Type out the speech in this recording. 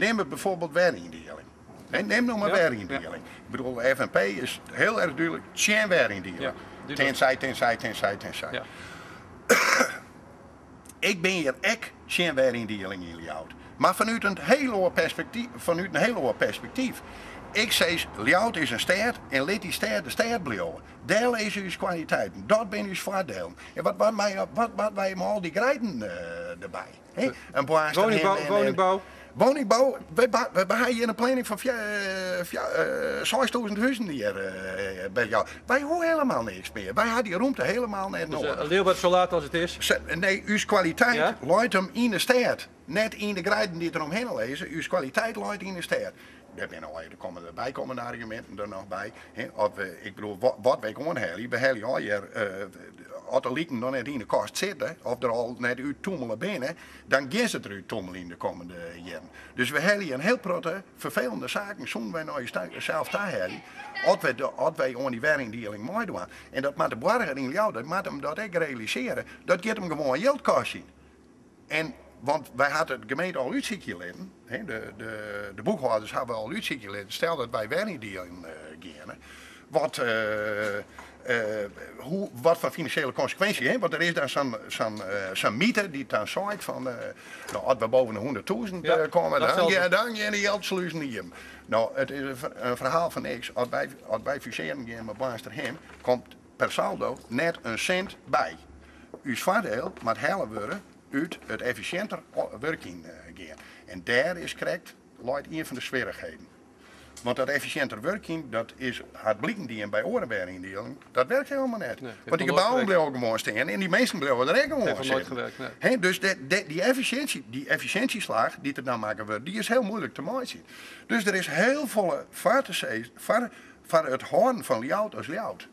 nemen bijvoorbeeld warindeling. Neem nou maar warindeling. Ja. Ik bedoel, de FNP is heel erg duidelijk, geen warindeling. Ja, Tenzij. Ja. Ik ben hier echt geen warindeling in Ljout. Maar vanuit een heel hoog perspectief. Ik zeg, Ljout is een stad en laat die stad de stad blijven. Deel is uw kwaliteiten, dat ben uw voordelen. En wat wij met al die grijden erbij. He? Een Woningbouw. Woningbouw, we hebben hier een planning van 6000 huizen hier bij jou. Wij horen helemaal niks meer. Wij hadden die ruimte helemaal net nodig. Dus Leeuwarden zo laat als het is. Nee, uw kwaliteit Ja? luidt hem in de stad. Net in de grijden die er omheen lezen. Uw kwaliteit luidt in de stad. Er komen er bijkomende argumenten er nog bij. Ik bedoel, wat wij gewoon halen. We halen al hier, als de lieken nog net in de kast zitten, of er al net uit toemelen binnen, dan gaan ze er uit toemelen in de komende jaren. Dus we halen een heel grote, vervelende zaken, zonder wij nou zelf daar halen. Als wij aan die warindeling mooi doen. En dat moet de burger in jou, dat moet hem dat ook realiseren. Dat geeft hem gewoon geld kosten. En want wij hadden de gemeente al uitzichtje laten. De boekhouders hebben al uitzichtje laten. Stel dat wij warindeling gaan. Wat voor financiële consequenties. Hè? Want er is dan zo'n mythe die dan zegt van als we boven de 100.000 komen, dan gaan die geldsluizen niet. Nou, het is een verhaal van niks. Als wij fuseren gaan met Baansterhem, komt per saldo net een cent bij. Uw voordeel moet halen worden uit het efficiënter werking gaan. En daar is correct luidt een van de zwierigheden. Want dat efficiënter werking, dat is het blikken die bij orenwarindeling, dat werkt helemaal niet. Nee, want die gebouwen blijven gewoon staan en die meesten blijven er ook gewoon zitten. Nee. Dus die efficiëntieslag die er dan maken wordt, die is heel moeilijk te maken. Dus er is heel veel vaart te zeggen voor het hoorn van Ljout als Ljout.